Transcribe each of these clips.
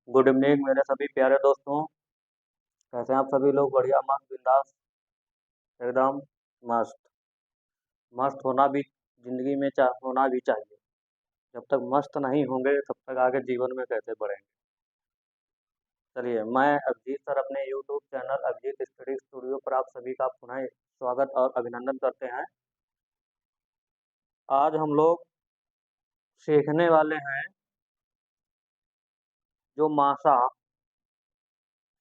Good evening मेरे सभी प्यारे दोस्तों। कैसे हैं आप सभी लोग? बढ़िया, मस्त, बिंदास, एकदम मस्त। मस्त होना भी जिंदगी में होना भी चाहिए। जब तक मस्त नहीं होंगे तब तक आगे जीवन में कैसे बढ़ेंगे। चलिए, मैं अभिजीत सर अपने YouTube channel Abhijeet study studio पर आप सभी का पुनः स्वागत और अभिनंदन करते हैं। आज हम लोग सीखने वाले हैं जो मासा,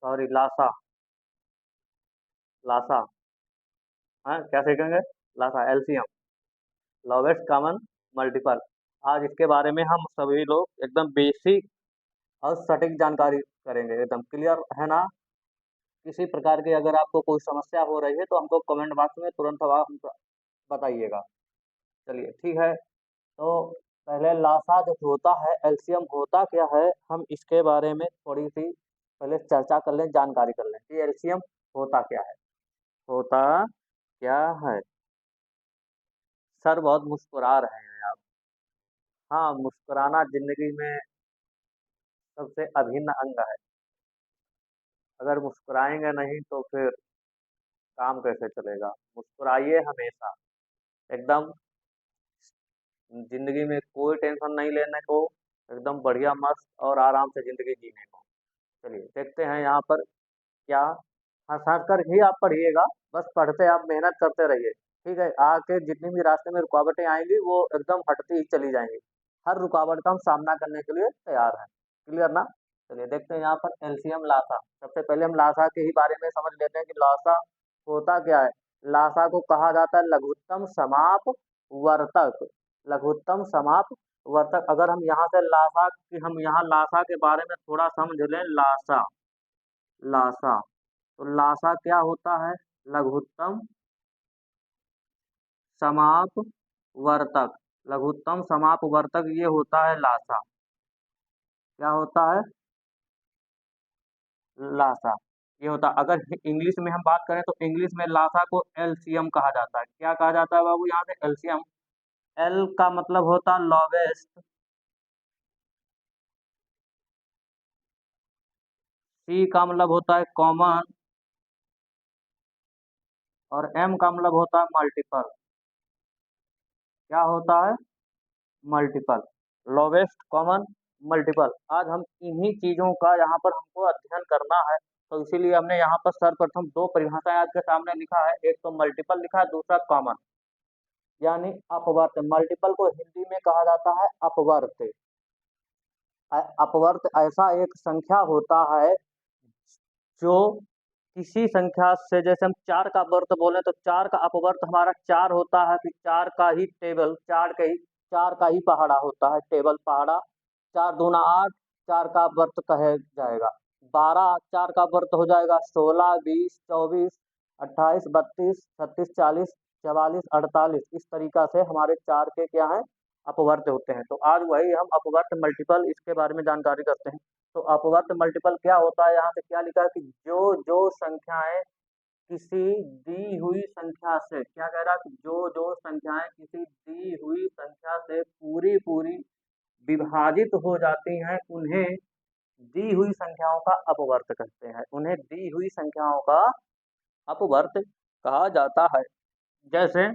सॉरी, लासा, लासा, हाँ क्या सीखेंगे? लासा, एलसीएम, लोवेस्ट कॉमन मल्टीपल। आज इसके बारे में हम सभी लोग एकदम बेसिक और सटीक जानकारी करेंगे। एकदम क्लियर है ना? किसी प्रकार की अगर आपको कोई समस्या हो रही है तो हमको कमेंट बॉक्स में तुरंत हमको बताइएगा। चलिए ठीक है। तो पहले लासा जो होता है, एलसीएम होता क्या है, हम इसके बारे में थोड़ी सी पहले चर्चा कर लें, जानकारी कर लें कि एलसीएम होता क्या है। होता क्या है? सर बहुत मुस्कुरा रहे हैं आप। हाँ, मुस्कुराना जिंदगी में सबसे अभिन्न अंग है। अगर मुस्कुराएंगे नहीं तो फिर काम कैसे चलेगा? मुस्कुराइए हमेशा। एकदम जिंदगी में कोई टेंशन नहीं लेने को, एकदम बढ़िया मस्त और आराम से जिंदगी जीने को। चलिए देखते हैं यहाँ पर क्या। हंस हंस कर ही आप पढ़िएगा, बस पढ़ते आप मेहनत करते रहिए। ठीक है, आके जितनी भी रास्ते में रुकावटें आएंगी वो एकदम हटती ही चली जाएंगी। हर रुकावट का हम सामना करने के लिए तैयार हैं। क्लियर ना? चलिए देखते हैं यहाँ पर एलसीएम लासा। सबसे पहले हम लासा के ही बारे में समझ लेते हैं कि लासा होता क्या है। लासा को कहा जाता है लघुत्तम समाप वर्तक। लघुत्तम समाप वर्तक। अगर हम यहाँ से लासा की, हम यहाँ लासा के बारे में थोड़ा समझ लें। लासा, लासा, तो लासा क्या होता है? लघुत्तम समाप वर्तक। लघुत्तम समाप वर्तक ये होता है लासा। क्या होता है? लासा ये होता। अगर इंग्लिश में हम बात करें तो इंग्लिश में लासा को एलसीएम कहा जाता है। क्या कहा जाता है बाबू यहाँ से? एलसीएम। एल का मतलब होता है लोवेस्ट, सी का मतलब होता है कॉमन, और एम का मतलब होता है मल्टीपल। क्या होता है? Multiple, lowest common multiple. आज हम इन्हीं चीजों का यहाँ पर हमको अध्ययन करना है। तो इसीलिए हमने यहाँ पर सर्वप्रथम दो परिभाषाएं आपके सामने लिखा है। एक तो मल्टीपल लिखा है, दूसरा कॉमन, यानी अपवर्त। मल्टीपल को हिंदी में कहा जाता है अपवर्त। अपवर्त ऐसा एक संख्या होता है जो किसी संख्या से, जैसे हम चार का वर्त बोले तो चार का अपवर्त हमारा चार होता है। कि चार का ही टेबल, चार का ही पहाड़ा होता है, टेबल पहाड़ा। चार दूना आठ, चार का वर्त कहे जाएगा। 12 चार का वर्त हो जाएगा 16, 20, 24, 28, 32, 36, 40, 44, 48। इस तरीका से हमारे चार के क्या है? अपवर्त होते हैं। तो आज वही हम अपवर्त मल्टीपल इसके बारे में जानकारी करते हैं। तो अपवर्त मल्टीपल क्या होता है? यहाँ पे क्या लिखा है कि जो जो संख्याएं किसी दी हुई संख्या से, क्या कह रहा है कि जो जो संख्याएं किसी दी हुई संख्या से पूरी पूरी विभाजित हो जाती हैं, उन्हें दी हुई संख्याओं का अपवर्त कहते हैं। उन्हें दी हुई संख्याओं का अपवर्त कहा जाता है। जैसे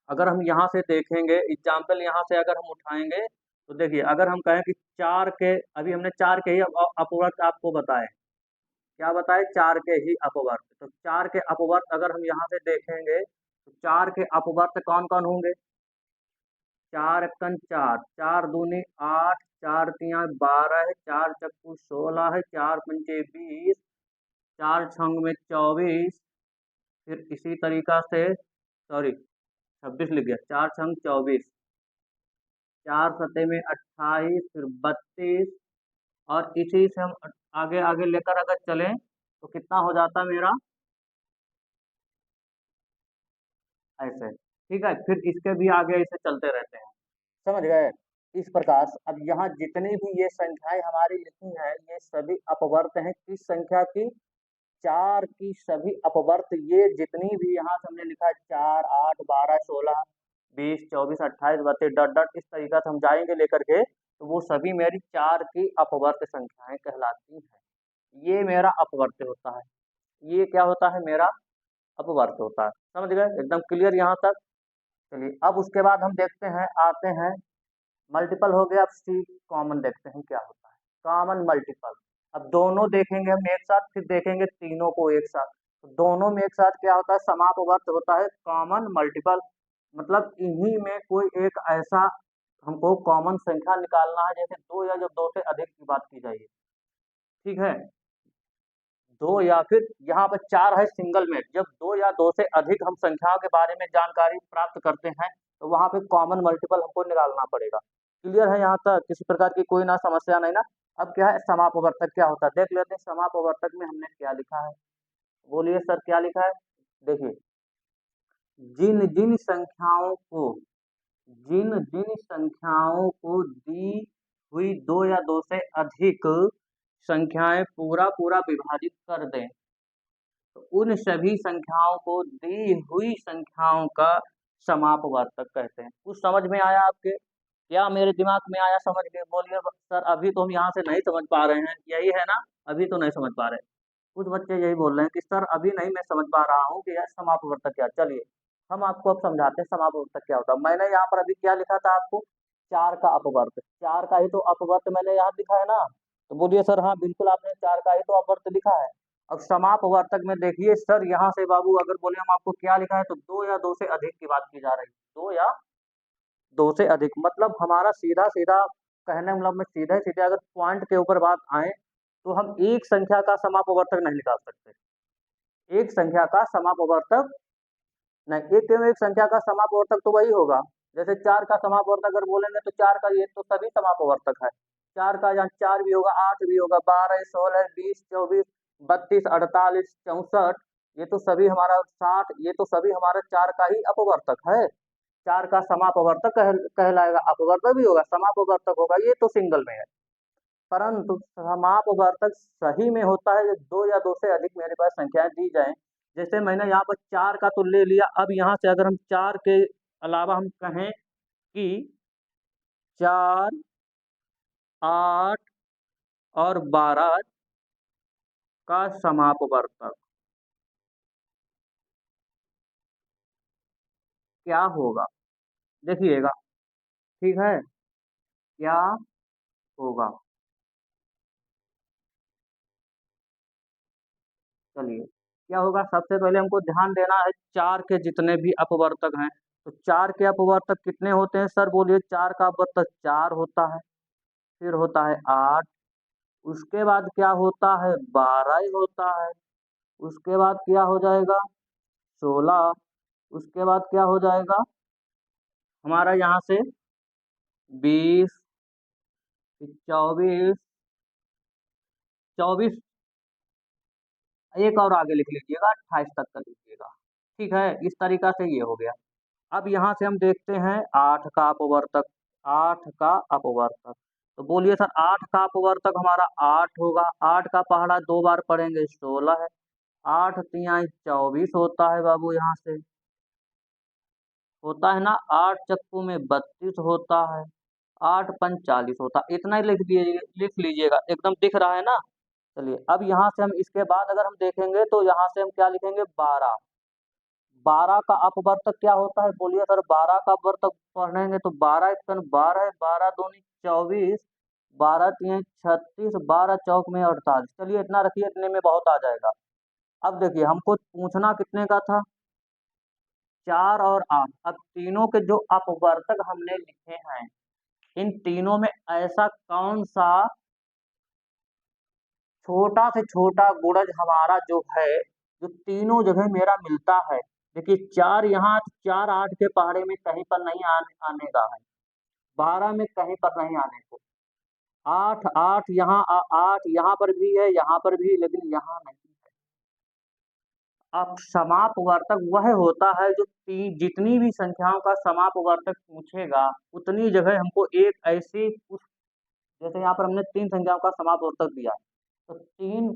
अगर हम यहाँ से देखेंगे, एग्जाम्पल यहाँ से अगर हम उठाएंगे तो देखिए, अगर हम कहें कि चार के, अभी हमने चार के ही अपवर्त आपको बताए। क्या बताए? चार के ही अपवर्त। तो चार के अपवर्त अगर हम यहाँ से देखेंगे तो चार के अपवर्त कौन कौन होंगे? चार एकन चार, चार दूनी आठ, चार तिया 12 है, चार चक्कू 16 है, चार पंचे 20, चार छंग में 24। फिर इसी तरीका से, सॉरी 26 लिख गया, चार छंग 24, चार सते में 28, फिर 32। और इसी से हम आगे आगे लेकर अगर चलें तो कितना हो जाता है मेरा? ऐसे। ठीक है, फिर इसके भी आगे ऐसे चलते रहते हैं। समझ गए? इस प्रकार से अब यहाँ जितनी भी ये संख्याएं हमारी लिखी हैं, ये सभी अपवर्त हैं किस संख्या की? चार की सभी अपवर्त। ये जितनी भी यहाँ से हमने लिखा है 4, 8, 12, 16, 20, 24, 28, 32 डॉट डॉट, इस तरीका से हम जाएंगे लेकर के। तो वो सभी मेरी 4 की अपवर्त संख्याएं कहलाती हैं। ये मेरा अपवर्त होता है, ये क्या होता है, मेरा अपवर्त होता है। समझ गए, एकदम क्लियर यहाँ तक। चलिए अब उसके बाद हम देखते हैं, आते हैं मल्टीपल हो गया, अब सी कॉमन देखते हैं क्या होता है। कॉमन मल्टीपल, अब दोनों देखेंगे हम एक साथ, फिर देखेंगे तीनों को एक साथ। तो दोनों में एक साथ क्या होता है, समापवर्त होता है कॉमन मल्टीपल। मतलब इन्हीं में कोई एक ऐसा हमको कॉमन संख्या निकालना है, जैसे दो या जब दो से अधिक की बात की जाएगी, ठीक है। दो या फिर यहाँ पर चार है सिंगल में, जब दो या दो से अधिक हम संख्याओं के बारे में जानकारी प्राप्त करते हैं तो वहां पे कॉमन मल्टीपल हमको निकालना पड़ेगा। क्लियर है यहाँ तक, किसी प्रकार की कोई ना समस्या नहीं ना। अब क्या है, समापवर्तक क्या होता है देख लेते हैं। समापवर्तक में हमने क्या लिखा है, बोलिए सर क्या लिखा है। देखिए, जिन जिन संख्याओं को जिन जिन संख्याओं को दी हुई दो या दो से अधिक संख्याएं पूरा पूरा विभाजित कर दें, तो उन सभी संख्याओं को दी हुई संख्याओं का समापवर्तक कहते हैं। कुछ समझ में आया आपके, क्या मेरे दिमाग में आया, समझ गए, बोलिए सर। अभी तो हम यहाँ से नहीं समझ पा रहे हैं, यही है ना, अभी तो नहीं समझ पा रहे। कुछ बच्चे यही बोल रहे हैं कि सर अभी नहीं मैं समझ पा रहा हूँ कि यह समापवर्तक क्या। चलिए हम आपको अब समझाते हैं समापवर्तक क्या होता है। मैंने यहाँ पर अभी क्या लिखा था आपको, चार का अपवर्त, चार का ही तो अपवर्त मैंने यहाँ लिखा है ना। तो बोलिए सर हाँ बिल्कुल, आपने चार का ही तो अपवर्त लिखा है। अब समापवर्तक में देखिए सर, यहाँ से बाबू अगर बोले हम आपको क्या लिखा है, तो दो या दो से अधिक की बात की जा रही है। दो या दो से अधिक मतलब हमारा सीधा सीधा कहने मतलब में सीधे सीधे अगर पॉइंट के ऊपर बात आए तो हम एक संख्या का समापवर्तक नहीं निकाल सकते। एक संख्या का समापवर्तक नहीं, एक संख्या का समापवर्तक तो वही होगा, जैसे चार का समापवर्तक अगर बोलेंगे तो चार का ये तो सभी समापवर्तक है। चार का यहाँ चार भी होगा, आठ भी होगा, 12, 16, 20, 24, 32, 48, 64, ये तो सभी हमारा 60, ये तो सभी हमारा चार का ही अपवर्तक है। चार का समापवर्तक कहलाएगा, अपवर्तक भी होगा, समापवर्तक होगा, ये तो सिंगल में है। परंतु समापवर्तक सही में होता है जब दो या दो से अधिक मेरे पास संख्याएं दी जाएं। जैसे मैंने यहाँ पर चार का तो ले लिया, अब यहाँ से अगर हम चार के अलावा हम कहें कि 4, 8 और 12 का समापवर्तक क्या होगा, देखिएगा, ठीक है, क्या होगा। चलिए क्या होगा, सबसे पहले हमको ध्यान देना है चार के जितने भी अपवर्तक हैं, तो चार के अपवर्तक कितने होते हैं सर, बोलिए। चार का अपवर्तक चार होता है, फिर होता है 8, उसके बाद क्या होता है, 12 ही होता है, उसके बाद क्या हो जाएगा, 16, उसके बाद क्या हो जाएगा हमारा यहाँ से 20, 24, 24, एक और आगे लिख लीजिएगा, 28 तक का लीजिएगा, ठीक है। इस तरीका से ये हो गया। अब यहाँ से हम देखते हैं आठ का अपवर्तक, आठ का अपवर्तक, तो बोलिए सर आठ का अपवर्तक हमारा आठ होगा। आठ का पहाड़ा दो बार पढ़ेंगे, 16 है। आठ तियाई 24 होता है बाबू, यहाँ से होता है ना। आठ चक्कू में 32 होता है, आठ पंच 40 होता है। इतना ही लिख लीजिएगा, एकदम दिख रहा है ना। चलिए अब यहाँ से हम इसके बाद अगर हम देखेंगे तो यहाँ से हम क्या लिखेंगे, 12। 12 का अपवर्तक क्या होता है, बोलिए सर। 12 का अपवर्तक पढ़ेंगे तो 12 एक 12 है, 12 दूनी 24, 12 तीन 36, 12 चौक में 48। चलिए इतना रखिए, इतने में बहुत आ जाएगा। अब देखिए हमको पूछना कितने का था, 4 और 8। अब तीनों के जो अपवर्तक हमने लिखे हैं, इन तीनों में ऐसा कौन सा छोटा से छोटा गुणज हमारा जो है, जो तीनों जगह मेरा मिलता है। देखिए चार यहाँ, चार आठ के पहाड़े में कहीं पर नहीं आने का है, 12 में कहीं पर नहीं आने को, आठ आठ यहाँ आठ यहाँ पर भी है, यहाँ पर भी, लेकिन यहाँ नहीं है। अब समापवर्तक वह होता है जो जितनी भी संख्याओं का समापवर्तक पूछेगा उतनी जगह हमको एक ऐसी जैसे यहाँ पर हमने तीन संख्याओं का समापवर्तक दिया, तो तीन,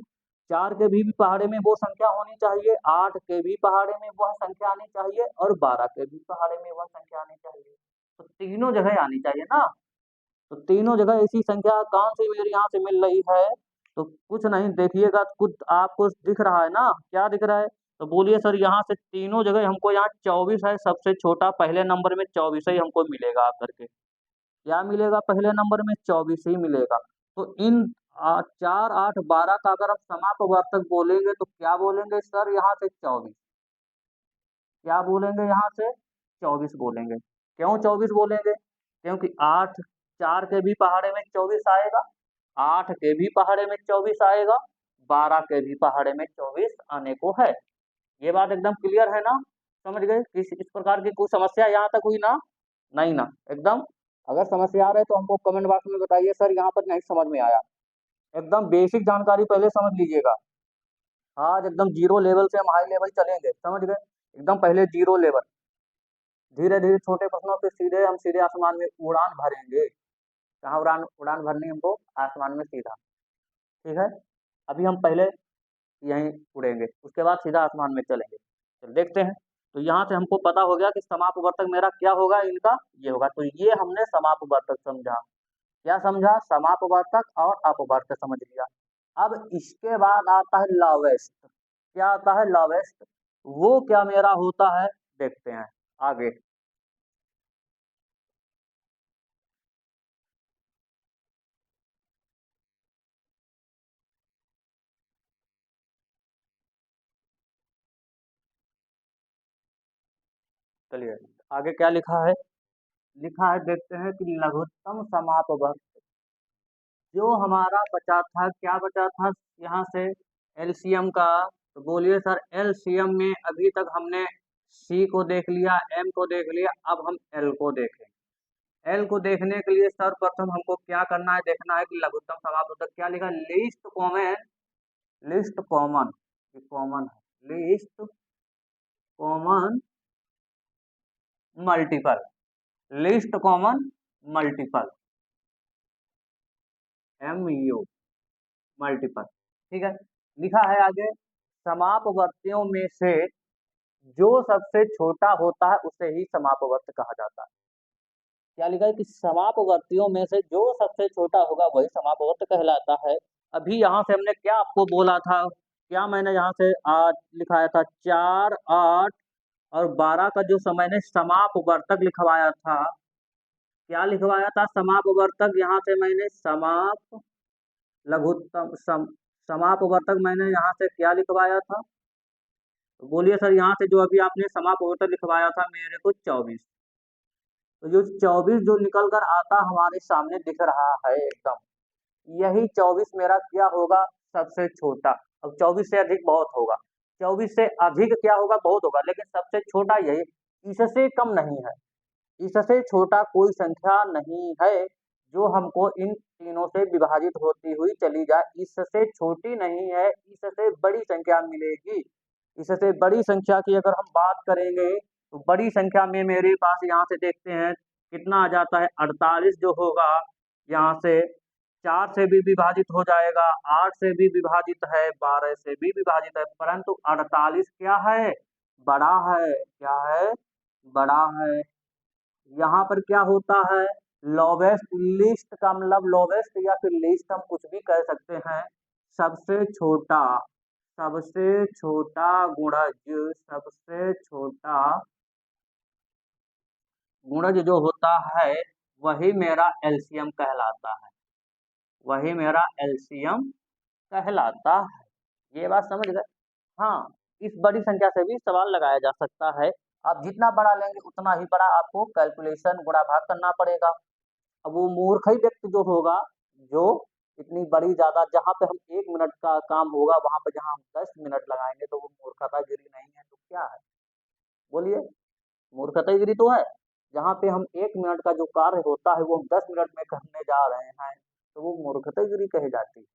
चार के भी पहाड़े में वो संख्या होनी चाहिए, आठ के भी पहाड़े में वह संख्या आनी चाहिए, और 12 के भी पहाड़े में वह संख्या आनी चाहिए। तो तीनों जगह आनी चाहिए ना। तो तीनों जगह ऐसी संख्या कौन सी मेरे यहाँ से मिल रही है? तो कुछ नहीं, देखिएगा खुद आपको दिख रहा है ना, क्या दिख रहा है? तो बोलिए सर, यहाँ से तीनों जगह हमको यहाँ 24 है सबसे छोटा, पहले नंबर में 24 ही हमको मिलेगा आकर के। क्या मिलेगा? पहले नंबर में 24 ही मिलेगा। तो इन 4, 8, 12 का अगर आप समापवर्तक बोलेंगे तो क्या बोलेंगे सर? यहाँ से 24। क्या बोलेंगे? यहाँ से 24 बोलेंगे। क्यों 24 बोलेंगे? क्योंकि 8 4 के भी पहाड़े में 24 आएगा, 8 के भी पहाड़े में 24 आएगा, 12 के भी पहाड़े में 24 आने को है। ये बात एकदम क्लियर है ना? समझ गए? इस प्रकार की कोई समस्या यहाँ तक हुई ना? नहीं ना? एकदम। अगर समस्या आ रहा है तो हमको कमेंट बॉक्स में बताइए सर यहाँ पर नहीं समझ में आया। एकदम बेसिक जानकारी पहले समझ लीजिएगा। आज एकदम जीरो लेवल से हम हाई लेवल चलेंगे, समझ गए? एकदम पहले जीरो लेवल, धीरे धीरे छोटे प्रश्नों से सीधे हम सीधे आसमान में उड़ान भरेंगे। कहाँ उड़ान उड़ान भरनी हमको? आसमान में सीधा। ठीक है, अभी हम पहले यहीं उड़ेंगे, उसके बाद सीधा आसमान में चलेंगे। चल देखते हैं। तो यहाँ से हमको पता हो गया कि समापवर्तक मेरा क्या होगा, इनका ये होगा। तो ये हमने समापवर्तक समझा। क्या समझा? समापवर्तक और अपवर्तक समझ लिया। अब इसके बाद आता है लॉवेस्ट। क्या आता है? लॉवेस्ट। वो क्या मेरा होता है, देखते हैं आगे। चलिए आगे क्या लिखा है। लिखा है, देखते हैं कि लघुत्तम समापवर्तक। जो हमारा बचा था, क्या बचा था यहाँ से? एलसीएम का। तो बोलिए सर, एलसीएम में अभी तक हमने सी को देख लिया, एम को देख लिया, अब हम एल को देखें। एल को देखने के लिए सर्वप्रथम हमको क्या करना है? देखना है कि लघुत्तम समापवर्तक क्या लिखा है। Least common, least common, common है, least common multiple, least common multiple, MU multiple. ठीक है, लिखा है आगे, समापवर्तियों में से जो सबसे छोटा होता है उसे ही समापवर्त कहा जाता है। क्या लिखा है कि समापवर्तियों में से जो सबसे छोटा होगा वही समापवर्त कहलाता है। अभी यहाँ से हमने क्या आपको बोला था? क्या मैंने यहाँ से आज लिखाया था? 4, 8 और 12 का जो समय ने समापवर्तक लिखवाया था। क्या लिखवाया था? समापवर्तक। यहाँ से मैंने समाप लघुत्तम समापवर्तक मैंने यहाँ से क्या लिखवाया था? तो बोलिए सर, यहाँ से जो अभी आपने समापवर्तक लिखवाया था मेरे को 24। तो जो 24 जो निकल कर आता हमारे सामने दिख रहा है एकदम, यही 24 मेरा क्या होगा? सबसे छोटा। अब 24 से अधिक बहुत होगा, 24 से अधिक क्या होगा? बहुत होगा, लेकिन सबसे छोटा यही, इससे कम नहीं है। इससे छोटा कोई संख्या नहीं है जो हमको इन तीनों से विभाजित होती हुई चली जाए। इससे छोटी नहीं है, इससे बड़ी संख्या मिलेगी। इससे बड़ी संख्या की अगर हम बात करेंगे तो बड़ी संख्या में मेरे पास यहाँ से देखते हैं कितना आ जाता है? 48 जो होगा यहाँ से 4 से भी विभाजित हो जाएगा, 8 से भी विभाजित है, 12 से भी विभाजित है, परंतु 48 क्या है? बड़ा है। क्या है? बड़ा है। यहाँ पर क्या होता है? लोवेस्ट, लिस्ट का मतलब लोवेस्ट या फिर लिस्ट हम कुछ भी कह सकते हैं। सबसे छोटा, सबसे छोटा गुणज, सबसे छोटा गुणज जो होता है वही मेरा एलसीएम कहलाता है, वही मेरा एलसीएम कहलाता है। ये बात समझ गए? हाँ, इस बड़ी संख्या से भी सवाल लगाया जा सकता है। आप जितना बड़ा लेंगे उतना ही बड़ा आपको कैलकुलेशन गुणा भाग करना पड़ेगा। अब वो मूर्ख ही व्यक्ति जो होगा, जो इतनी बड़ी ज्यादा, जहाँ पे हम 1 मिनट का काम होगा वहां पे जहाँ हम 10 मिनट लगाएंगे, तो वो मूर्खतागिरी नहीं है तो क्या है? बोलिए, मूर्खतागिरी तो है। जहाँ पे हम 1 मिनट का जो कार्य होता है वो हम 10 मिनट में करने जा रहे हैं, तो वो मूर्खतागिरी कही जाती है।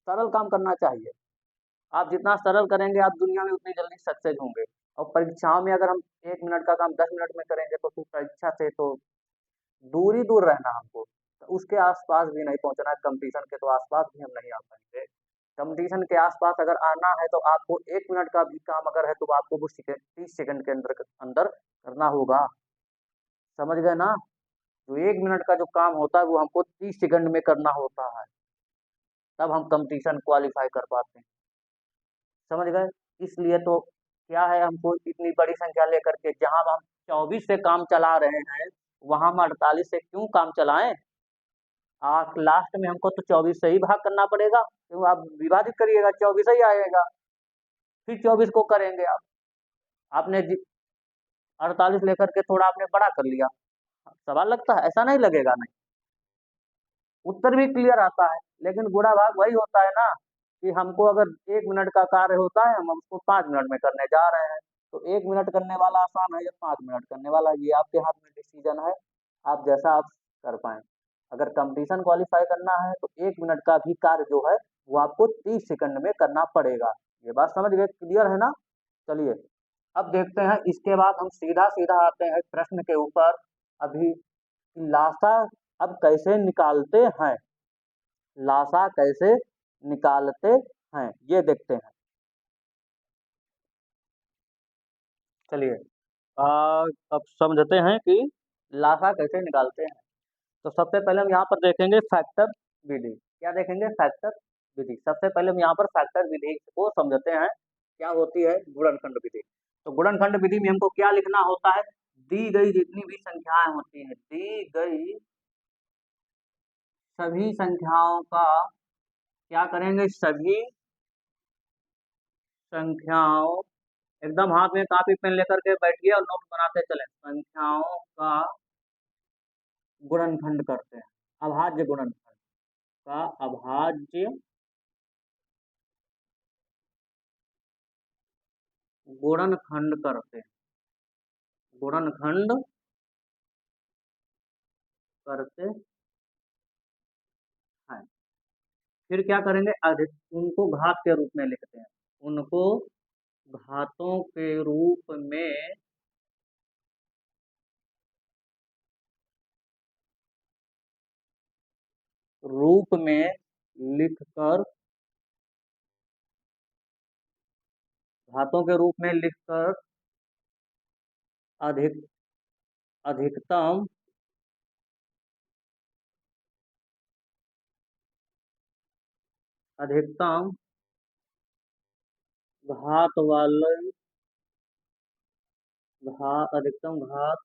सरल काम करना चाहिए। आप जितना सरल करेंगे आप दुनिया में उतनी जल्दी सक्सेस होंगे। और परीक्षाओं में अगर हम 1 मिनट का काम 10 मिनट में करेंगे तो फिर परीक्षा से तो दूर ही दूर रहना हमको। तो उसके आसपास भी नहीं पहुंचना है, कंपटीशन के तो आसपास भी हम नहीं आ पाएंगे। कंपटीशन के आसपास अगर आना है तो आपको 1 मिनट का भी काम अगर है तो आपको वो 30 सेकंड के अंदर अंदर करना होगा। समझ गए ना? जो 1 मिनट का जो काम होता है वो हमको 30 सेकंड में करना होता है, तब हम कंपटीशन क्वालिफाई कर पाते हैं। समझ गए? इसलिए तो क्या है, हमको इतनी बड़ी संख्या लेकर के जहां हम 24 से काम चला रहे हैं, वहां हम 48 से क्यों काम चलाएं? लास्ट में हमको तो 24 से ही भाग करना पड़ेगा, क्यों? आप विभाजित करिएगा, 24 ही आएगा, फिर 24 को करेंगे आप। आपने 48 लेकर के थोड़ा आपने बड़ा कर लिया, सवाल लगता है? ऐसा नहीं लगेगा, नहीं, उत्तर भी क्लियर आता है, लेकिन गुणा भाग वही होता है ना, कि हमको अगर 1 मिनट का कार्य होता है, हम उसको 5 मिनट में करने जा रहे हैं, तो 1 मिनट करने वाला आसान है या 5 मिनट करने वाला, ये आपके हाथ में डिसीजन है, आप जैसा आप कर पाए। अगर कंपटीशन क्वालिफाई करना है तो 1 मिनट का भी कार्य जो है वो आपको 30 सेकंड में करना पड़ेगा। ये बात समझ गए? क्लियर है ना? चलिए अब देखते हैं, इसके बाद हम सीधा सीधा आते हैं प्रश्न के ऊपर। अभी लासा अब कैसे निकालते हैं, लासा कैसे निकालते हैं ये देखते हैं। चलिए अब समझते हैं कि लासा कैसे निकालते हैं। तो सबसे पहले हम यहाँ पर देखेंगे फैक्टर विधि। क्या देखेंगे? फैक्टर विधि। सबसे पहले हम यहाँ पर फैक्टर विधि को समझते हैं, क्या होती है गुणनखंड विधि। तो गुणनखंड विधि में हमको क्या लिखना होता है? दी गई जितनी भी संख्याएं होती हैं, दी गई सभी संख्याओं का क्या करेंगे? सभी संख्याओं, एकदम हाथ में कॉपी पेन लेकर के बैठिए और नोट बनाते चले। संख्याओं का गुणनखंड करते हैं, अभाज्य गुणनखंड का अभाज्य गुणनखंड करते हैं, गुणनखंड करते हैं। फिर क्या करेंगे? अधिक, उनको घात के रूप में लिखते हैं, उनको घातों के रूप में लिखकर, घातों के रूप में लिखकर अधिक अधिकतम अधिकतम घात वाले अधिकतम घात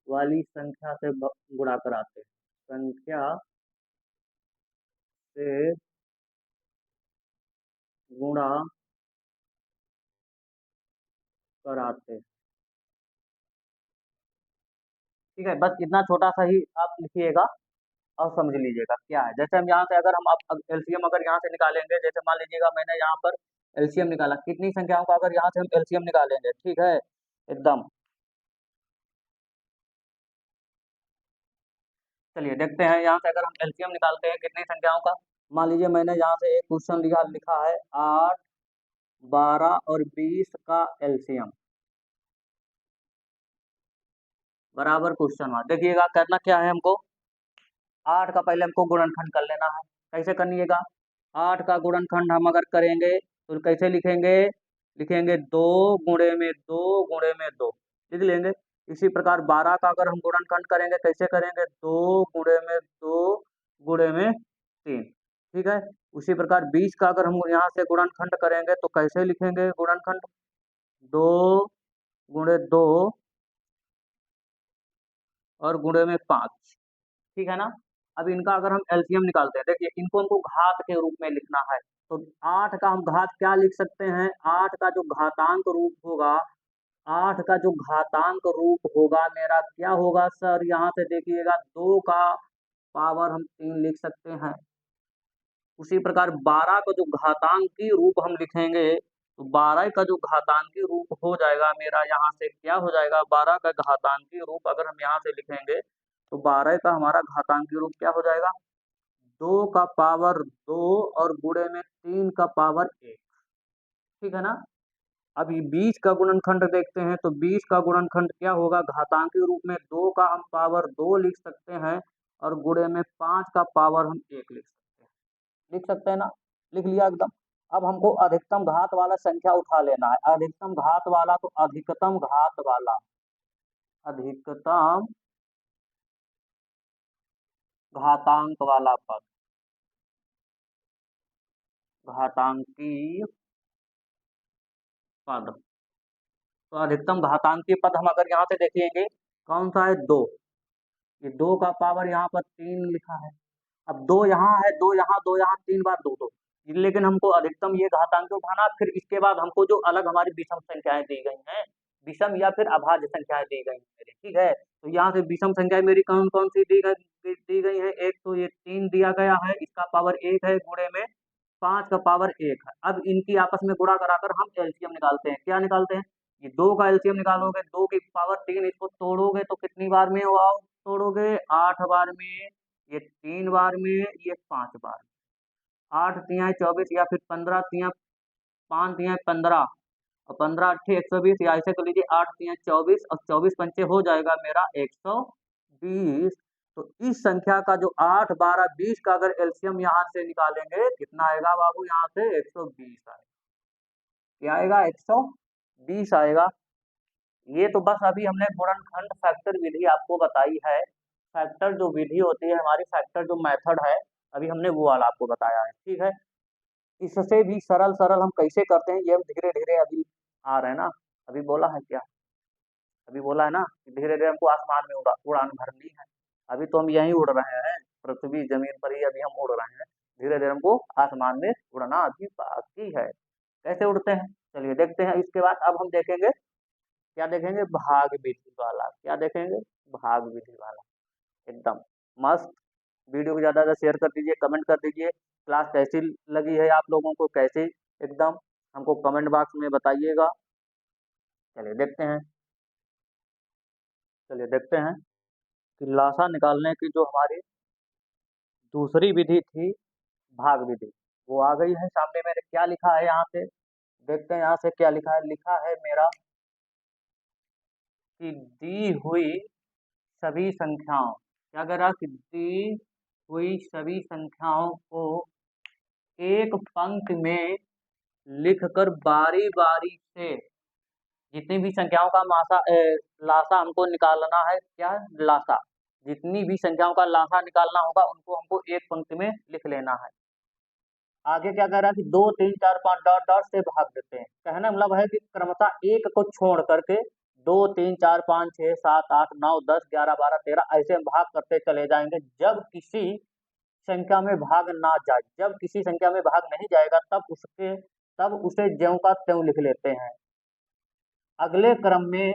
वाली संख्या से गुणा कराते हैं, संख्या से गुणा कराते हैं। ठीक है, बस इतना छोटा सा ही आप लिखिएगा और समझ लीजिएगा क्या है। जैसे हम यहाँ से अगर हम अब एलसीएम अगर यहाँ से निकालेंगे, जैसे मान लीजिएगा मैंने यहाँ पर एलसीएम निकाला, कितनी संख्याओं का अगर यहाँ से हम एलसीएम निकालेंगे, ठीक है, एकदम। चलिए देखते हैं, यहाँ से अगर हम एलसीएम निकालते हैं कितनी संख्याओं का। मान लीजिए मैंने यहाँ से एक क्वेश्चन लिखा लिखा है 8, 12 और 20 का एलसीएम बराबर क्वेश्चन मार्क। देखिएगा करना क्या है हमको, 8 का पहले हमको गुणनखंड कर लेना है। कैसे करिएगा? 8 का गुणनखंड हम अगर करेंगे तो कैसे लिखेंगे? लिखेंगे 2 गुणे में 2 गुणे में 2, लिख लेंगे। इसी प्रकार 12 का अगर हम गुणनखंड करेंगे, कैसे करेंगे? 2 गुणे में 2 गुणे में 3, ठीक है। उसी प्रकार 20 का अगर हम यहाँ से गुणनखंड करेंगे तो कैसे लिखेंगे गुणनखंड? 2 गुणे 2 और गुणे में 5, ठीक है ना। अब इनका अगर हम एलसीएम निकालते हैं, देखिए इनको हमको घात के रूप में लिखना है, तो 8 का हम घात क्या लिख सकते हैं? 8 का जो घातांक रूप होगा, 8 का जो घातांक रूप होगा मेरा क्या होगा सर? यहाँ से देखिएगा 2 का पावर हम 3 लिख सकते हैं। उसी प्रकार 12 का जो घातांकी रूप हम लिखेंगे, तो 12 का जो घातांकी रूप हो जाएगा मेरा, यहाँ से क्या हो जाएगा? 12 का घातांकी रूप अगर हम यहाँ से लिखेंगे तो 12 का हमारा घातांकी रूप क्या हो जाएगा? 2 का पावर 2 और गुणे में 3 का पावर 1, ठीक है ना। अब ये 20 का गुणनखंड देखते हैं, तो 20 का गुणनखंड क्या होगा? घातांकी रूप में 2 का हम पावर 2 लिख सकते हैं और गुणे में 5 का पावर हम 1 लिख सकते हैं, लिख सकते हैं ना। लिख लिया एकदम। अब हमको अधिकतम घात वाला संख्या उठा लेना है, अधिकतम घात वाला तो अधिकतम घात वाला, अधिकतम घातांक वाला पद, घातांकी पद। तो अधिकतम घातांकी पद हम अगर यहाँ से देखेंगे कौन सा है, दो। ये दो का पावर यहाँ पर 3 लिखा है। अब दो यहाँ है, दो यहाँ, दो यहाँ, 3 बार दो दो। लेकिन हमको अधिकतम ये घातांक उठाना, फिर इसके बाद हमको जो अलग हमारी विषम संख्याएं दी गई हैं, विषम या फिर अभाज्य संख्याएं दी गई हैं मेरी, ठीक है। तो यहाँ से विषम संख्याएं मेरी कौन कौन सी दी गई है। एक तो ये 3 दिया गया है, इसका पावर 1 है, गुणे में 5 का पावर 1 है। अब इनकी आपस में गुणा कराकर हम एलसीएम निकालते हैं। क्या निकालते हैं, ये दो का एलसीएम निकालोगे, 2 की पावर 3, इसको तोड़ोगे तो कितनी बार में हुआ, तोड़ोगे 8 बार में, ये 3 बार में, ये 5 बार। 8 तिया 24 या फिर 15 तिया 5 तिया 15 और 15 अट्ठे 120, या ऐसे कर लीजिए 8 तिया 24 और 24 पंचे हो जाएगा मेरा 120। तो इस संख्या का जो 8, 12, 20 का अगर एलसीएम यहाँ से निकालेंगे कितना आएगा बाबू, यहाँ से 120 आएगा। क्या आएगा, 120 आएगा। ये तो बस अभी हमने गुणनखंड फैक्टर विधि आपको बताई है। फैक्टर जो विधि होती है हमारी, फैक्टर जो मेथड है, अभी हमने वो वाला आपको बताया है, ठीक है। इससे भी सरल सरल हम कैसे करते हैं, ये हम धीरे धीरे अभी आ रहे हैं ना। अभी बोला है क्या, अभी बोला है ना कि धीरे धीरे हमको आसमान में उड़ान भरनी है। अभी तो हम यहीं उड़ रहे हैं, पृथ्वी जमीन पर ही अभी हम उड़ रहे हैं। धीरे धीरे हमको आसमान में उड़ना अभी बाकी है। कैसे उड़ते हैं, चलिए देखते हैं। इसके बाद अब हम देखेंगे, क्या देखेंगे, भाग विधि वाला। क्या देखेंगे, भाग विधि वाला। एकदम मस्त। वीडियो को ज़्यादा से शेयर कर दीजिए, कमेंट कर दीजिए क्लास कैसी लगी है आप लोगों को, कैसी, एकदम हमको कमेंट बॉक्स में बताइएगा। चलिए देखते हैं, चलिए देखते हैं कि लासा निकालने की जो हमारी दूसरी विधि थी, भाग विधि, वो आ गई है सामने। मेरे क्या लिखा है यहाँ से, देखते हैं यहाँ से क्या लिखा है। लिखा है मेरा कि दी हुई सभी संख्याओं, क्या कह रहा, कि दी हुई सभी संख्याओं को एक पंक्ति में लिखकर बारी बारी से जितनी भी संख्याओं का लासा हमको निकालना है, क्या, लासा, जितनी भी संख्याओं का लासा निकालना होगा उनको हमको एक पंक्ति में लिख लेना है। आगे क्या कह रहा है कि 2, 3, 4, 5 डॉट डॉट से भाग देते हैं। कहना मतलब है कि क्रमशः एक को छोड़ करके 2, 3, 4, 5, 6, 7, 8, 9, 10, 11, 12, 13 ऐसे भाग करते चले जाएंगे। जब किसी संख्या में भाग ना जाए, जब किसी संख्या में भाग नहीं जाएगा तब उसे ज्यों का त्यों लिख लेते हैं। अगले क्रम में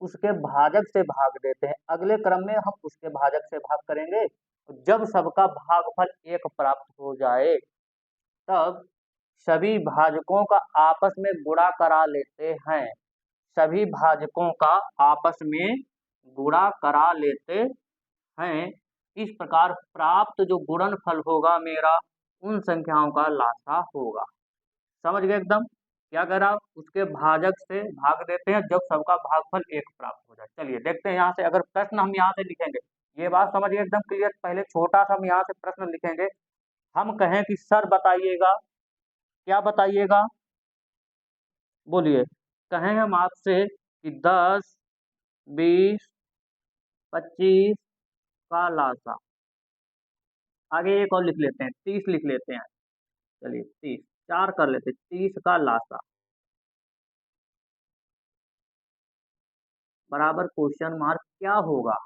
उसके भाजक से भाग देते हैं। अगले क्रम में हम उसके भाजक से भाग करेंगे। जब सबका भागफल 1 प्राप्त हो जाए तब सभी भाजकों का आपस में गुणा करा लेते हैं। सभी भाजकों का आपस में गुणा करा लेते हैं। इस प्रकार प्राप्त जो गुणनफल होगा मेरा, उन संख्याओं का लासा होगा। समझ गए एकदम। क्या कह रहा, उसके भाजक से भाग देते हैं जब सबका भागफल 1 प्राप्त हो जाए। चलिए देखते हैं यहाँ से, अगर प्रश्न हम यहाँ से लिखेंगे, ये बात समझिए एकदम क्लियर। पहले छोटा सा हम यहाँ से प्रश्न लिखेंगे। हम कहें कि सर बताइएगा, क्या बताइएगा, बोलिए। कहें हम आपसे कि 10, 20, 25 का लासा, आगे एक और लिख लेते हैं, 30 लिख लेते हैं। चलिए 30, 4 कर लेते हैं, 30 का लासा बराबर क्वेश्चन मार्क क्या होगा।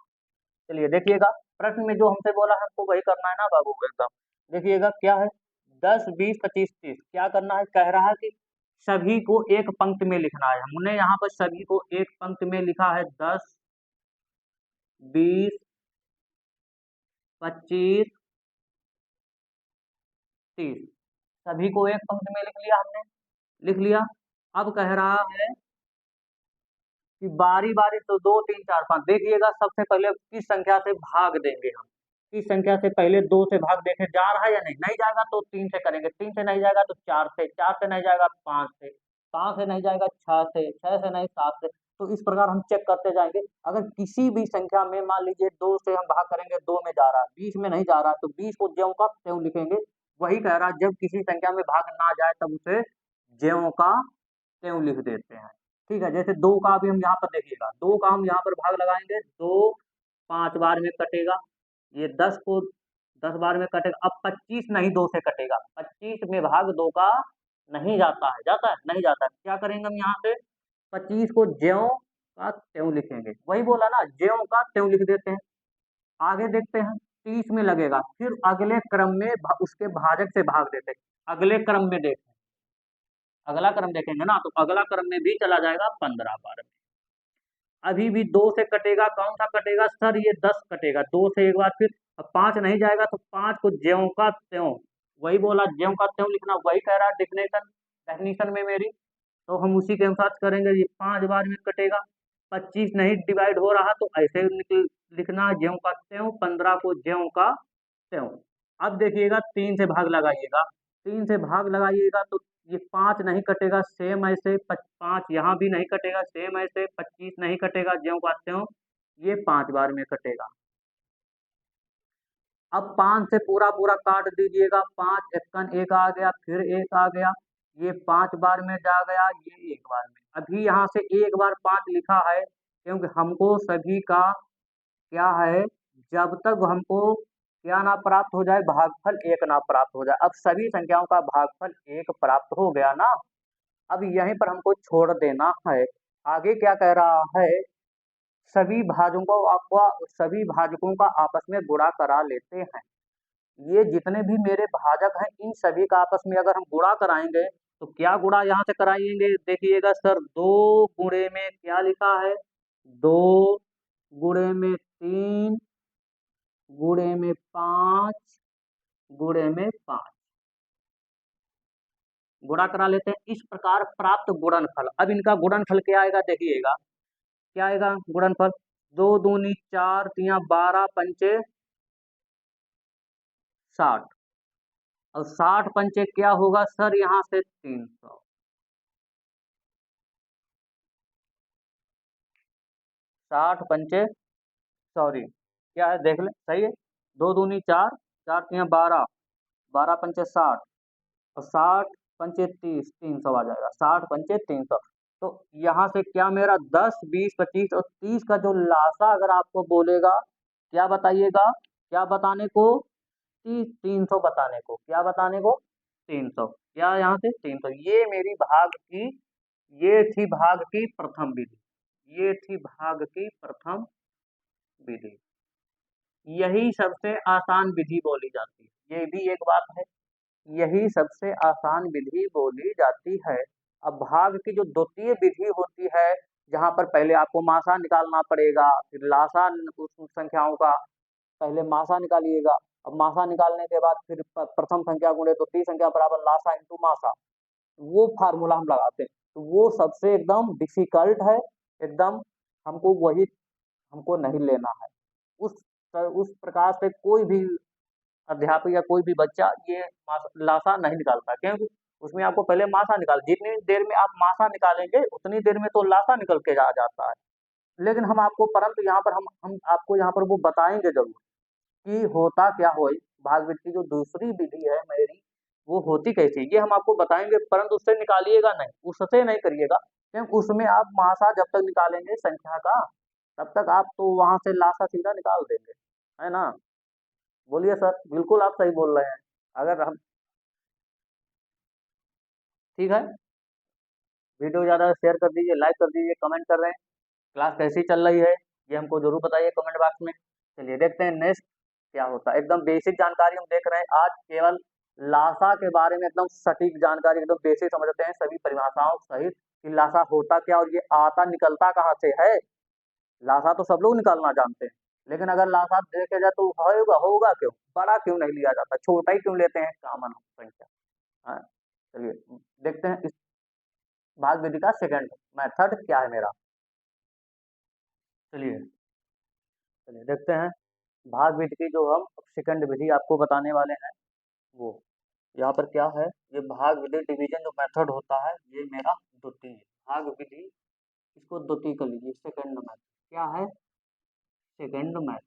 चलिए देखिएगा, प्रश्न में जो हमसे बोला है हमको वही करना है ना बाबू, एकदम। देखिएगा क्या है, 10, 20, 25, 30 क्या करना है, कह रहा है कि सभी को एक पंक्ति में लिखना है। हमने यहाँ पर सभी को एक पंक्ति में लिखा है, 10, 20, 25, 30, सभी को एक पंक्ति में लिख लिया हमने, लिख लिया। अब कह रहा है कि बारी बारी, तो 2, 3, 4, 5, देखिएगा सबसे पहले किस संख्या से भाग देंगे हम। किस संख्या से, पहले 2 से भाग देखे जा रहा है या नहीं, नहीं जाएगा तो 3 से करेंगे, 3 से नहीं जाएगा तो 4 से, 4 से नहीं जाएगा 5 से, 5 से नहीं जाएगा 6 से, 6 से नहीं 7 से। तो इस प्रकार हम चेक करते जाएंगे। अगर किसी भी संख्या में मान लीजिए 2 से हम भाग करेंगे, 2 में जा रहा है, 20 में नहीं जा रहा, तो 20 को ज्यों का त्यों लिखेंगे। वही कह रहा है, जब किसी संख्या में भाग ना जाए तब उसे ज्यों का त्यों लिख देते हैं। ठीक है। जैसे 2 का भी हम यहाँ पर देखिएगा, 2 का हम यहाँ पर भाग लगाएंगे, 2 5 बार में कटेगा, ये 10 को 10 बार में कटेगा। अब 25 नहीं 2 से कटेगा, 25 में भाग 2 का नहीं जाता है, जाता है नहीं जाता है। क्या करेंगे हम यहाँ से 25 को ज्यों का त्यों लिखेंगे, वही बोला ना, ज्यों का त्यों लिख देते हैं। आगे देखते हैं 30 में लगेगा, फिर अगले क्रम में उसके भाजक से भाग देते हैं। अगले क्रम में देखें, अगला क्रम देखेंगे ना, तो अगला क्रम में भी चला जाएगा 15 बार में। अभी भी 2 से कटेगा, कौन सा कटेगा सर, ये 10 कटेगा 2 से एक बार, फिर अब 5 नहीं जाएगा, तो 5 को ज्यों का त्यों, वही बोला ज्यों का त्यों लिखना, वही कह रहा है डेफिनेशन, डेफिनेशन में मेरी। तो हम उसी के अनुसार करेंगे, ये 5 बार में कटेगा, 25 नहीं डिवाइड हो रहा, तो ऐसे निकल लिखना ज्यों का त्यों, 15 को ज्यों का त्यों। अब देखिएगा 3 से भाग लगाइएगा, 3 से भाग लगाइएगा तो ये 5 नहीं कटेगा, सेम ऐसे 5 यहाँ भी नहीं कटेगा, सेम ऐसे 25 नहीं कटेगा ज्यों का त्यों, ये 5 बार में कटेगा। अब 5 से पूरा पूरा काट दीजिएगा, 5 एकन एक आ गया, फिर एक आ गया, ये 5 बार में जा गया, ये एक बार में। अभी यहाँ से एक बार 5 लिखा है, क्योंकि हमको सभी का क्या है, जब तक हमको क्या ना प्राप्त हो जाए, भागफल 1 ना प्राप्त हो जाए। अब सभी संख्याओं का भागफल 1 प्राप्त हो गया ना, अब यहीं पर हमको छोड़ देना है। आगे क्या कह रहा है, सभी भाजकों आपको सभी भाजकों का आपस में गुणा करा लेते हैं। ये जितने भी मेरे भाजक हैं, इन सभी का आपस में अगर हम गुणा कराएंगे, तो क्या गुणा यहाँ से कराएंगे, देखिएगा सर, 2 गुणे में क्या लिखा है, 2 गुणे में 3 गुणे में 5 गुणे में 5, गुणा करा लेते हैं। इस प्रकार प्राप्त गुणनफल, अब इनका गुणनफल क्या आएगा, देखिएगा क्या आएगा गुणनफल, 2 दूनी 4 तिया 12 पंचे 60, और 60 पंचे क्या होगा सर, यहाँ से 300, 60 पंचे, सॉरी क्या है देख ले, सही है, 2 दूनी 4 4 तिया 12 12 पंचे 60, और 60 पंचे 30, 300 आ जाएगा, 60 पंचे 300। तो यहाँ से क्या मेरा 10 20 25 और 30 का जो लासा अगर आपको बोलेगा, क्या बताइएगा, क्या बताने को, 300 बताने को, क्या बताने को 300, क्या यहाँ से 300। ये मेरी भाग की, ये थी भाग की प्रथम विधि, ये थी भाग की प्रथम विधि, यही सबसे आसान विधि बोली जाती है, ये भी एक बात है, यही सबसे आसान विधि बोली जाती है। अब भाग की जो द्वितीय विधि होती है, जहां पर पहले आपको मासा निकालना पड़ेगा, फिर लासा, उस संख्याओं का पहले मासा निकालिएगा, अब मासा निकालने के बाद फिर प्रथम संख्या गुणे द्वितीय संख्या बराबर लासा इंटू मासा, वो फार्मूला हम लगाते हैं, तो वो सबसे एकदम डिफिकल्ट है, एकदम हमको वही, हमको नहीं लेना है। उस उस प्रकार से कोई भी अध्यापक या कोई भी बच्चा ये लासा नहीं निकालता, क्योंकि उसमें आपको पहले मासा निकाल, जितनी देर में आप मासा निकालेंगे उतनी देर में तो लासा निकल के जा जाता है। लेकिन हम आपको, परंतु यहाँ पर हम आपको यहाँ पर वो बताएंगे जरूर कि होता क्या हो, भाग विधि की जो दूसरी विधि है मेरी, वो होती कैसे, ये हम आपको बताएंगे, परंतु उससे निकालिएगा नहीं, उससे नहीं करिएगा, क्योंकि उसमें आप मासा जब तक निकालेंगे संख्या का, तब तक आप तो वहां से लासा सीधा निकाल देंगे, है ना। बोलिए सर, बिल्कुल आप सही बोल रहे हैं। अगर हम, ठीक है, वीडियो ज़्यादा शेयर कर दीजिए, लाइक कर दीजिए, कमेंट कर रहे हैं, क्लास कैसी चल रही है, ये हमको जरूर बताइए कमेंट बॉक्स में। चलिए देखते हैं नेक्स्ट क्या होता है। एकदम बेसिक जानकारी हम देख रहे हैं आज, केवल लासा के बारे में एकदम सटीक जानकारी, एकदम बेसिक समझते हैं सभी परिभाषाओं सहित, कि लासा होता क्या और ये आता निकलता कहाँ से है। लासा तो सब लोग निकालना जानते हैं, लेकिन अगर लासा देखे जाए तो होगा होगा क्यों, बड़ा क्यों नहीं लिया जाता, छोटा ही क्यों लेते हैं कॉमन संख्या। हाँ, चलिए देखते हैं इस भाग विधि का सेकंड मेथड क्या है मेरा। चलिए चलिए देखते हैं भाग विधि की जो हम सेकंड विधि आपको बताने वाले हैं, वो यहाँ पर क्या है, ये भाग विधि डिवीजन जो मेथड होता है, ये मेरा द्वितीय भाग विधि, इसको द्वितीय कर लीजिए, सेकंड मेथड क्या है, सेकंड मेथड,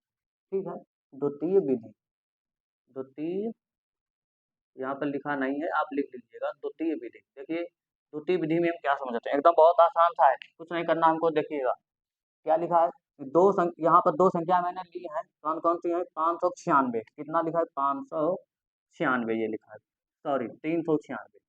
ठीक है, द्वितीय विधि, द्वितीय यहाँ पर लिखा नहीं है, आप लिख लीजिएगा द्वितीय विधि। देखिए द्वितीय विधि में हम क्या समझते हैं, एकदम बहुत आसान सा है, कुछ नहीं करना हमको। देखिएगा क्या लिखा है, यहाँ पर दो संख्या मैंने ली है, कौन कौन सी है, 596, कितना लिखा है 596, ये लिखा है, सॉरी 396,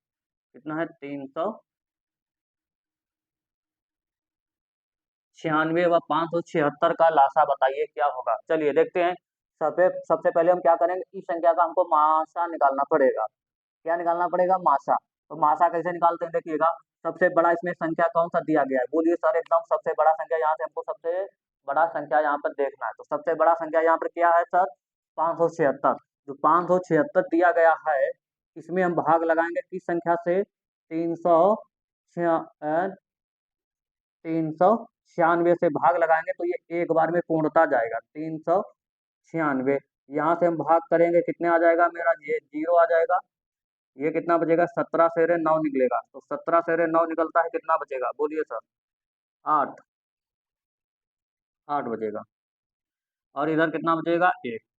कितना है 396 व 576 का लासा बताइए क्या होगा। चलिए देखते हैं। सबसे पहले हम क्या करेंगे, इस संख्या का हमको मासा निकालना पड़ेगा। क्या निकालना पड़ेगा, मासा। तो मासा कैसे निकालते हैं, देखिएगा सबसे बड़ा इसमें संख्या कौन सा दिया गया है, बोलिए सर एकदम सबसे बड़ा संख्या, यहाँ से हमको सबसे बड़ा संख्या यहाँ पर देखना है। तो सबसे बड़ा संख्या यहाँ पर क्या है सर, 576। जो 576 दिया गया है, इसमें हम भाग लगाएंगे किस संख्या से, 396 से भाग लगाएंगे तो ये एक बार में पूर्णता जाएगा, 396। यहाँ से हम भाग करेंगे, कितने आ जाएगा मेरा, ये 0 आ जाएगा, ये कितना बचेगा, 17 सेरे 9 निकलेगा। तो 17 सेरे 9 निकलता है, कितना बचेगा, बोलिए सर, 8, 8 बचेगा। और इधर कितना बचेगा,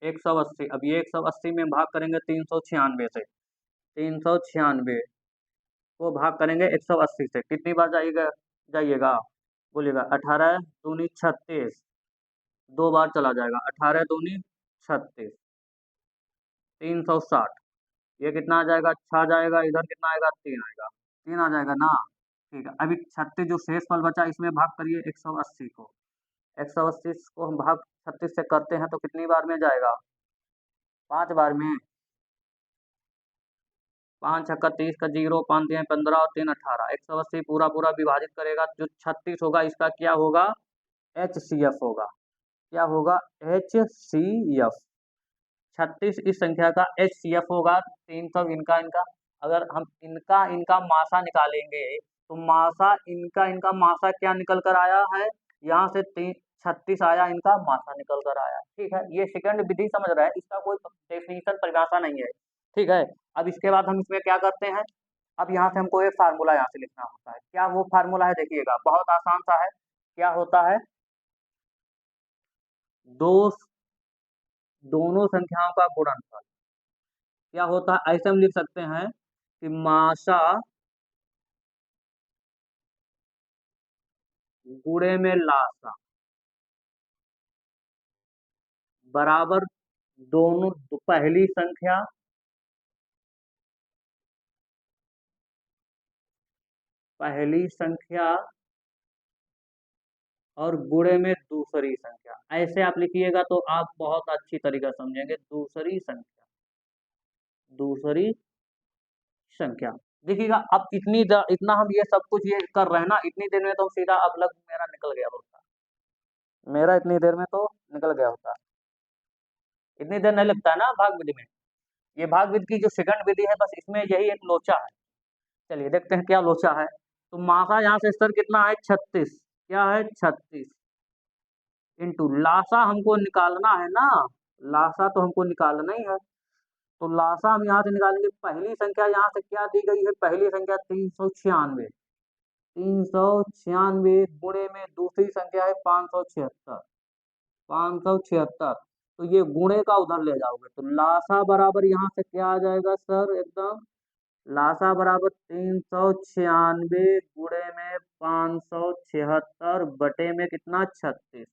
180। अब ये 180 में भाग करेंगे 396 से, 396 को भाग करेंगे 180 से, कितनी बार जाइएगा, जाइएगा बोलिएगा, 18 दूनी 36, 2 बार चला जाएगा, 18 दूनी 36, 360, ये कितना आ जाएगा, 6 आ जाएगा, इधर कितना आएगा, 3 आएगा, 3 आ जाएगा ना। ठीक है, अभी 36 जो शेष फल बचा, इसमें भाग करिए 180 को, 180 को हम भाग 36 से करते हैं तो कितनी बार में जाएगा, 5 बार में, 5 छक्का 30 का 0, 5 दिए 15 और 3 18, 180 पूरा पूरा विभाजित करेगा, जो 36 होगा इसका क्या होगा, HCF होगा। क्या होगा, HCF, 36 इस संख्या का HCF होगा। 300 इनका इनका, अगर हम इनका इनका मासा निकालेंगे तो मासा इनका इनका मासा क्या निकल कर आया है, यहाँ से 36 आया, इनका मासा निकल कर आया। ठीक है, ये सेकंड विधि समझ रहे हैं, इसका कोई डेफिनेशन परिभाषा नहीं है। ठीक है, अब इसके बाद हम इसमें क्या करते हैं, अब यहाँ से हमको एक फार्मूला यहाँ से लिखना होता है। क्या वो फार्मूला है, देखिएगा बहुत आसान सा है। क्या होता है, दो दोनों संख्याओं का गुणनफल। क्या होता है, ऐसे हम लिख सकते हैं कि मासा गुणे में लासा बराबर दोनों, पहली संख्या पहली संख्या और गुणे में दूसरी संख्या। ऐसे आप लिखिएगा तो आप बहुत अच्छी तरीके से समझेंगे। दूसरी संख्या, दूसरी संख्या, देखिएगा अब इतना हम ये सब कुछ ये कर रहे हैं ना, इतनी देर में तो सीधा अब लग मेरा निकल गया होता, मेरा इतनी देर में तो निकल गया होता। इतनी देर नहीं लगता है ना भाग विधि में। ये भाग विधि की जो सेकंड विधि है, बस इसमें यही एक लोचा है। चलिए देखते हैं क्या लोचा है। तो मासा यहाँ से स्तर कितना है, 36, क्या है 36, इंटू लासा हमको निकालना है ना, लासा तो हमको निकालना ही है। तो लासा हम यहाँ से निकालेंगे, पहली संख्या यहाँ से क्या दी गई है, पहली संख्या 396, 396 गुणे में दूसरी संख्या है 576, 576। तो ये गुणे का उधर ले जाओगे तो लासा बराबर यहाँ से क्या आ जाएगा सर, एकदम लासा बराबर 396 गुणे में 576 बटे में कितना, 36।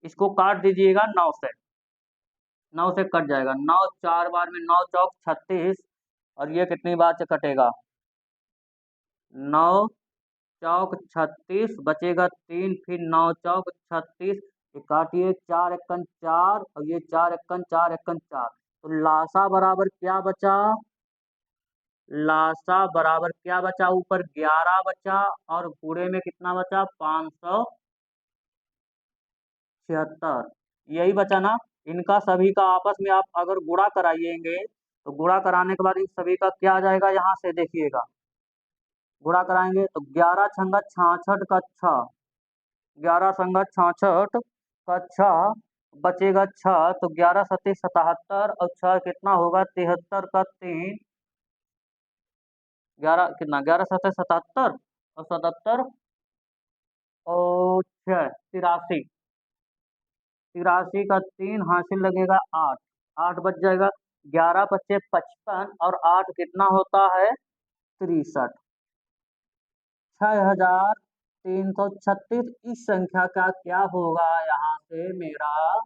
इसको काट दीजिएगा 9 से, 9 से कट जाएगा, 9 4 बार में 9 चौक 36, और ये कितनी बार से कटेगा, 9 चौक 36, बचेगा 3, फिर 9 चौक 36, ये काटिए, 4 एकन 4, और ये 4 एकन 4 एकन 4। तो लासा बराबर क्या बचा, लासा बराबर क्या बचा, ऊपर 11 बचा और गुणे में कितना बचा, 576, यही बचा ना। इनका सभी का आपस में आप अगर गुणा कराइएंगे तो गुणा कराने के बाद इन सभी का क्या आ जाएगा, यहाँ से देखिएगा गुणा कराएंगे तो 11 छंगा 66 का 6, 11 संगा 66 का 6, बचेगा 6, तो 11 सत्ते 77 और 6 कितना होगा, 73 का 3, 11 कितना, 11 सत्ते 77 और 77 और 6 83, 83 का 3 हासिल लगेगा 8, 8 बच जाएगा, 11 बच्चे 55 और 8 कितना होता है 63, 6336। इस संख्या का क्या होगा यहाँ से मेरा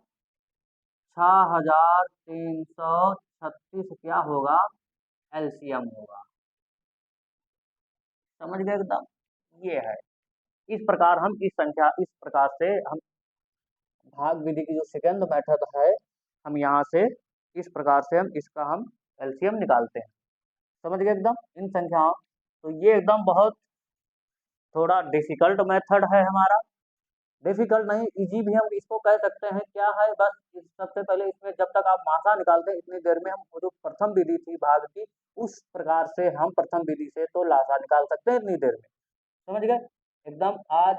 6336 क्या होगा, एलसीएम होगा। समझ गए एकदम, ये है। इस प्रकार हम इस संख्या, इस प्रकार से हम भाग विधि की जो सेकंड मेथड है, हम यहाँ से इस प्रकार से हम एलसीएम निकालते हैं। समझ गए एकदम इन संख्याओं। तो ये एकदम बहुत थोड़ा डिफिकल्ट मेथड है हमारा, डिफिकल्ट नहीं, इजी भी हम इसको कह सकते हैं। क्या है, बस सबसे पहले इसमें जब तक आप मात्रा निकालते हैं इतनी देर में हम वो जो प्रथम विधि थी भाग की, उस प्रकार से हम प्रथम विधि से तो लासा निकाल सकते हैं इतनी देर में। समझ गए एकदम। आज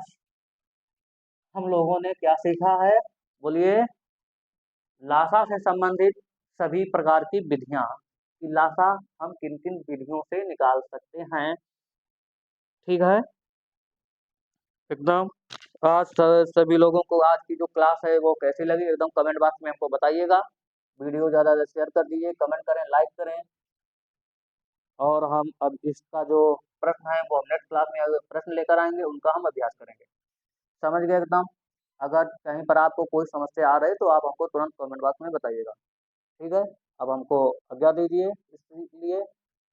हम लोगों ने क्या सीखा है, बोलिए। लासा से संबंधित सभी प्रकार की विधियां, कि लासा हम किन किन विधियों से निकाल सकते हैं। ठीक है एकदम। आज सभी लोगों को आज की जो क्लास है वो कैसी लगी, एकदम कमेंट बॉक्स में हमको बताइएगा। वीडियो ज़्यादा से शेयर कर दीजिए, कमेंट करें, लाइक करें। और हम अब इसका जो प्रश्न है वो हम नेक्स्ट क्लास में अगर प्रश्न लेकर आएंगे, उनका हम अभ्यास करेंगे। समझ गए एकदम। अगर कहीं पर आपको कोई समस्या आ रही है तो आप हमको तुरंत कमेंट बॉक्स में बताइएगा। ठीक है, अब हमको आज्ञा दीजिए इसलिए।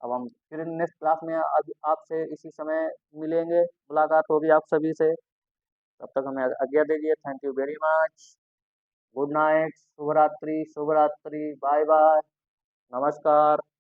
अब हम फिर नेक्स्ट क्लास में अब आपसे इसी समय मिलेंगे, मुलाकात होगी आप सभी से। तब तक हमें आज्ञा दीजिए। Thank you very much. Good night, शुभ रात्रि, शुभ रात्रि, बाय बाय, नमस्कार।